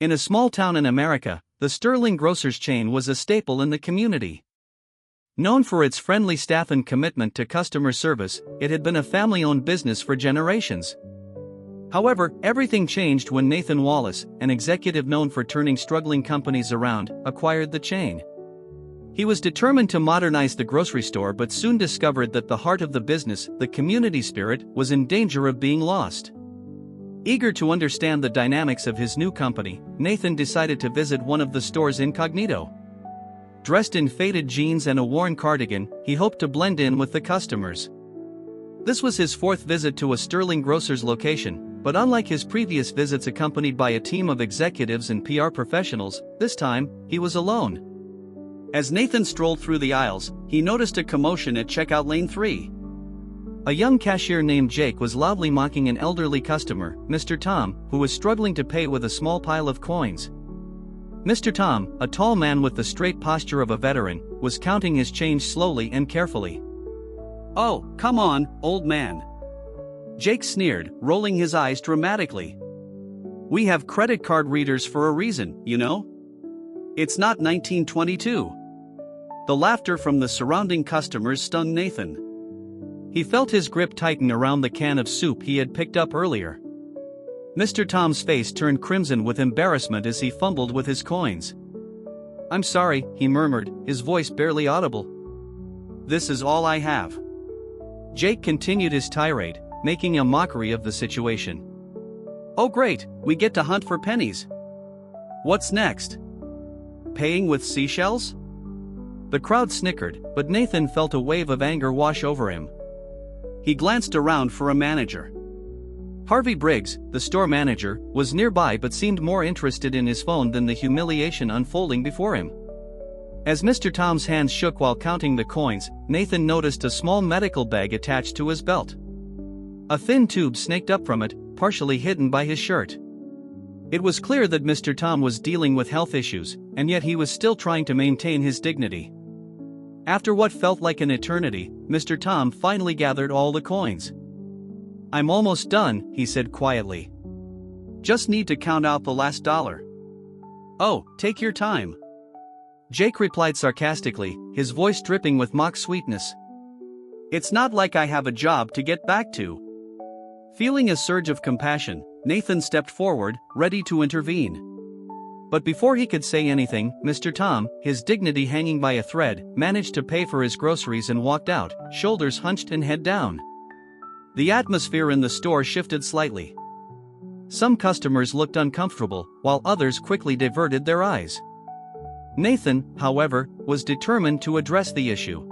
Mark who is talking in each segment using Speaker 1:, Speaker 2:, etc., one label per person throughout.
Speaker 1: In a small town in America, the Sterling Grocers chain was a staple in the community. Known for its friendly staff and commitment to customer service, it had been a family-owned business for generations. However, everything changed when Nathan Wallace, an executive known for turning struggling companies around, acquired the chain. He was determined to modernize the grocery store but soon discovered that the heart of the business, the community spirit, was in danger of being lost. Eager to understand the dynamics of his new company, Nathan decided to visit one of the stores incognito. Dressed in faded jeans and a worn cardigan, he hoped to blend in with the customers. This was his fourth visit to a Sterling Grocers location, but unlike his previous visits accompanied by a team of executives and PR professionals, this time, he was alone. As Nathan strolled through the aisles, he noticed a commotion at checkout lane 3. A young cashier named Jake was loudly mocking an elderly customer, Mr. Tom, who was struggling to pay with a small pile of coins. Mr. Tom, a tall man with the straight posture of a veteran, was counting his change slowly and carefully.
Speaker 2: "Oh, come on, old man,"
Speaker 1: Jake sneered, rolling his eyes dramatically.
Speaker 2: "We have credit card readers for a reason, you know? It's not 1922. The laughter from the surrounding customers stunned Nathan.
Speaker 1: He felt his grip tighten around the can of soup he had picked up earlier. Mr. Tom's face turned crimson with embarrassment as he fumbled with his coins. "I'm sorry," he murmured, his voice barely audible.
Speaker 2: "This is all I have."
Speaker 1: Jake continued his tirade, making a mockery of the situation.
Speaker 2: "Oh great, we get to hunt for pennies. What's next? Paying with seashells?"
Speaker 1: The crowd snickered, but Nathan felt a wave of anger wash over him.
Speaker 2: He glanced around for a manager.
Speaker 1: Harvey Briggs, the store manager, was nearby but seemed more interested in his phone than the humiliation unfolding before him. As Mr. Tom's hands shook while counting the coins, Nathan noticed a small medical bag attached to his belt. A thin tube snaked up from it, partially hidden by his shirt. It was clear that Mr. Tom was dealing with health issues, and yet he was still trying to maintain his dignity. After what felt like an eternity, Mr. Tom finally gathered all the coins.
Speaker 2: "I'm almost done," he said quietly. "Just need to count out the last dollar." "Oh, take your time,"
Speaker 1: Jake replied sarcastically, his voice dripping with mock sweetness.
Speaker 2: "It's not like I have a job to get back to." Feeling a surge of compassion, Nathan stepped forward, ready to intervene.
Speaker 1: But before he could say anything, Mr. Tom, his dignity hanging by a thread, managed to pay for his groceries and walked out, shoulders hunched and head down. The atmosphere in the store shifted slightly. Some customers looked uncomfortable, while others quickly diverted their eyes. Nathan, however, was determined to address the issue.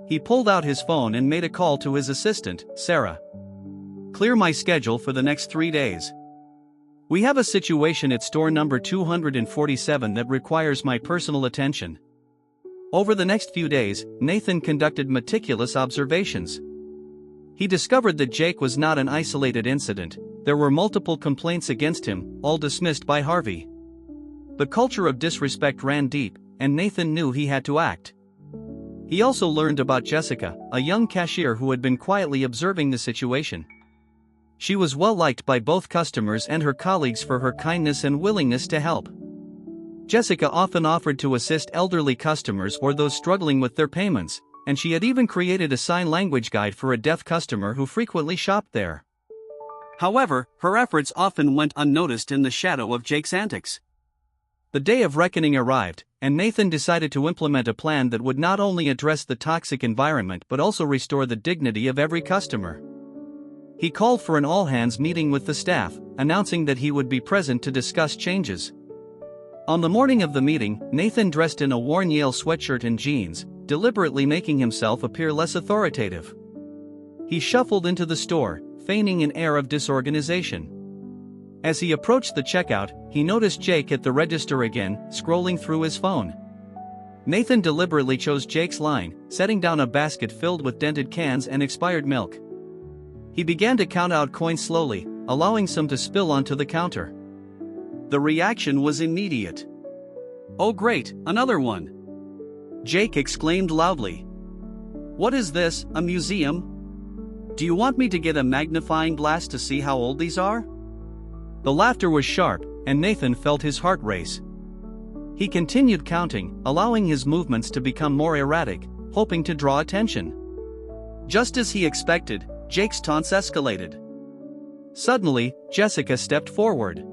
Speaker 1: He pulled out his phone and made a call to his assistant, Sarah.
Speaker 2: "Clear my schedule for the next 3 days.
Speaker 1: We have a situation at store number 247 that requires my personal attention." Over the next few days, Nathan conducted meticulous observations. He discovered that Jake was not an isolated incident. There were multiple complaints against him, all dismissed by Harvey. The culture of disrespect ran deep, and Nathan knew he had to act. He also learned about Jessica, a young cashier who had been quietly observing the situation. She was well liked by both customers and her colleagues for her kindness and willingness to help. Jessica often offered to assist elderly customers or those struggling with their payments, and she had even created a sign language guide for a deaf customer who frequently shopped there.
Speaker 2: However, her efforts often went unnoticed in the shadow of Jake's antics.
Speaker 1: The day of reckoning arrived, and Nathan decided to implement a plan that would not only address the toxic environment but also restore the dignity of every customer. He called for an all-hands meeting with the staff, announcing that he would be present to discuss changes. On the morning of the meeting, Nathan dressed in a worn Yale sweatshirt and jeans, deliberately making himself appear less authoritative. He shuffled into the store, feigning an air of disorganization. As he approached the checkout, he noticed Jake at the register again, scrolling through his phone. Nathan deliberately chose Jake's line, setting down a basket filled with dented cans and expired milk. He began to count out coins slowly, allowing some to spill onto the counter.
Speaker 2: The reaction was immediate. "Oh great, another one!" Jake exclaimed loudly. "What is this, a museum? Do you want me to get a magnifying glass to see how old these are?"
Speaker 1: The laughter was sharp, and Nathan felt his heart race. He continued counting, allowing his movements to become more erratic, hoping to draw attention.
Speaker 2: Just as he expected, Jake's taunts escalated.
Speaker 1: Suddenly, Jessica stepped forward.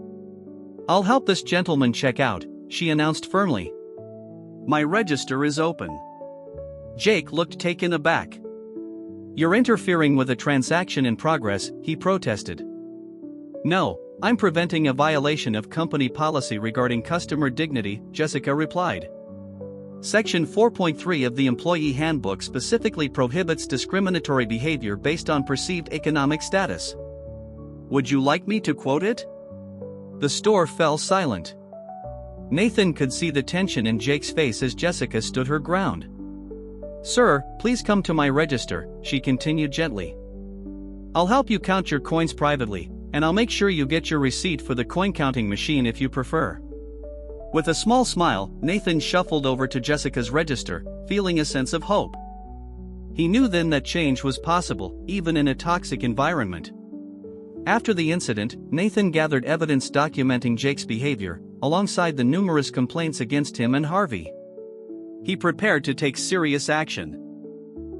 Speaker 1: "I'll help this gentleman check out," she announced firmly.
Speaker 2: "My register is open." Jake looked taken aback.
Speaker 1: "You're interfering with a transaction in progress," he protested. "No, I'm preventing a violation of company policy regarding customer dignity," Jessica replied. "Section 4.3 of the Employee Handbook specifically prohibits discriminatory behavior based on perceived economic status."
Speaker 2: "Would you like me to quote it?"
Speaker 1: The store fell silent. Nathan could see the tension in Jake's face as Jessica stood her ground. "Sir, please come to my register," she continued gently. "I'll help you count your coins privately, and I'll make sure you get your receipt for the coin counting machine if you prefer."
Speaker 2: With a small smile, Nathan shuffled over to Jessica's register, feeling a sense of hope.
Speaker 1: He knew then that change was possible, even in a toxic environment. After the incident, Nathan gathered evidence documenting Jake's behavior, alongside the numerous complaints against him and Harvey.
Speaker 2: He prepared to take serious action.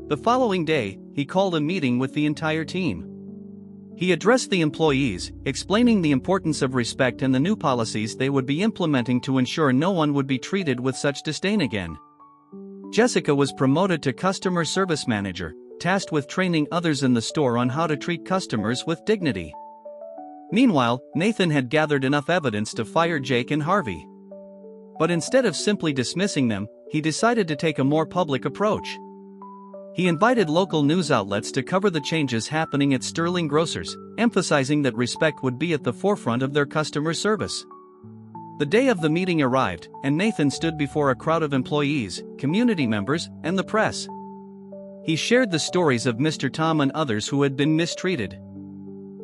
Speaker 1: The following day, he called a meeting with the entire team. He addressed the employees, explaining the importance of respect and the new policies they would be implementing to ensure no one would be treated with such disdain again. Jessica was promoted to customer service manager, tasked with training others in the store on how to treat customers with dignity. Meanwhile, Nathan had gathered enough evidence to fire Jake and Harvey. But instead of simply dismissing them, he decided to take a more public approach. He invited local news outlets to cover the changes happening at Sterling Grocers, emphasizing that respect would be at the forefront of their customer service. The day of the meeting arrived, and Nathan stood before a crowd of employees, community members, and the press. He shared the stories of Mr. Tom and others who had been mistreated.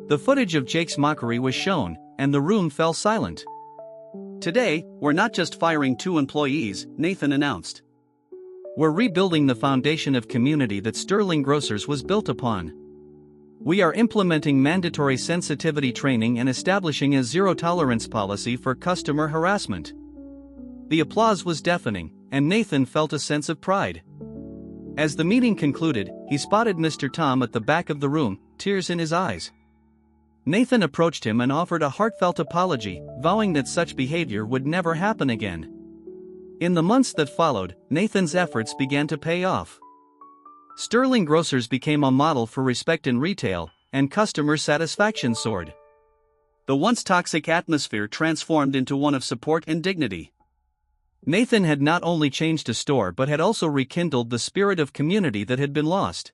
Speaker 1: The footage of Jake's mockery was shown, and the room fell silent.
Speaker 2: "Today, we're not just firing 2 employees," Nathan announced.
Speaker 1: "We're rebuilding the foundation of community that Sterling Grocers was built upon. We are implementing mandatory sensitivity training and establishing a zero-tolerance policy for customer harassment." The applause was deafening, and Nathan felt a sense of pride. As the meeting concluded, he spotted Mr. Tom at the back of the room, tears in his eyes. Nathan approached him and offered a heartfelt apology, vowing that such behavior would never happen again. In the months that followed, Nathan's efforts began to pay off. Sterling Grocers became a model for respect in retail, and customer satisfaction soared.
Speaker 2: The once toxic atmosphere transformed into one of support and dignity.
Speaker 1: Nathan had not only changed a store but had also rekindled the spirit of community that had been lost.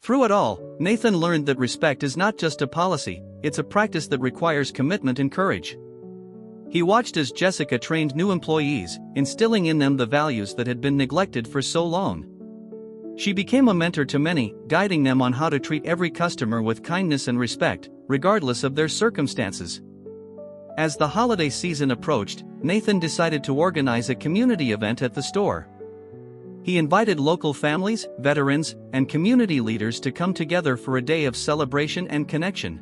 Speaker 1: Through it all, Nathan learned that respect is not just a policy, it's a practice that requires commitment and courage. He watched as Jessica trained new employees, instilling in them the values that had been neglected for so long. She became a mentor to many, guiding them on how to treat every customer with kindness and respect, regardless of their circumstances. As the holiday season approached, Nathan decided to organize a community event at the store. He invited local families, veterans, and community leaders to come together for a day of celebration and connection.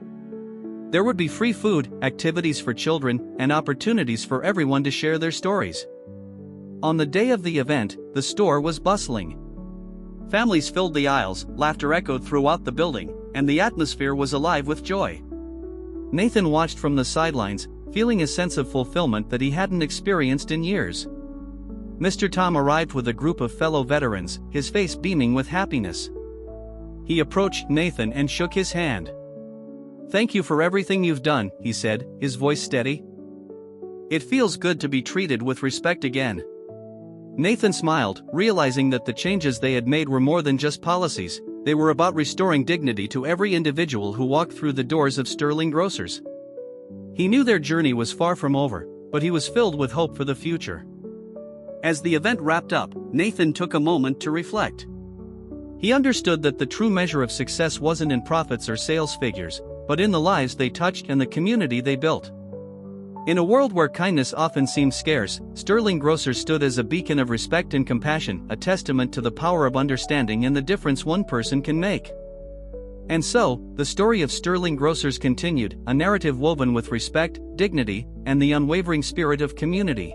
Speaker 1: There would be free food, activities for children, and opportunities for everyone to share their stories. On the day of the event, the store was bustling.
Speaker 2: Families filled the aisles, laughter echoed throughout the building, and the atmosphere was alive with joy.
Speaker 1: Nathan watched from the sidelines, feeling a sense of fulfillment that he hadn't experienced in years. Mr. Tom arrived with a group of fellow veterans, his face beaming with happiness. He approached Nathan and shook his hand. "Thank you for everything you've done," he said, his voice steady.
Speaker 2: "It feels good to be treated with respect again."
Speaker 1: Nathan smiled, realizing that the changes they had made were more than just policies, they were about restoring dignity to every individual who walked through the doors of Sterling Grocers. He knew their journey was far from over, but he was filled with hope for the future.
Speaker 2: As the event wrapped up, Nathan took a moment to reflect.
Speaker 1: He understood that the true measure of success wasn't in profits or sales figures, but in the lives they touched and the community they built. In a world where kindness often seems scarce, Sterling Grocers stood as a beacon of respect and compassion, a testament to the power of understanding and the difference one person can make. And so, the story of Sterling Grocers continued, a narrative woven with respect, dignity, and the unwavering spirit of community.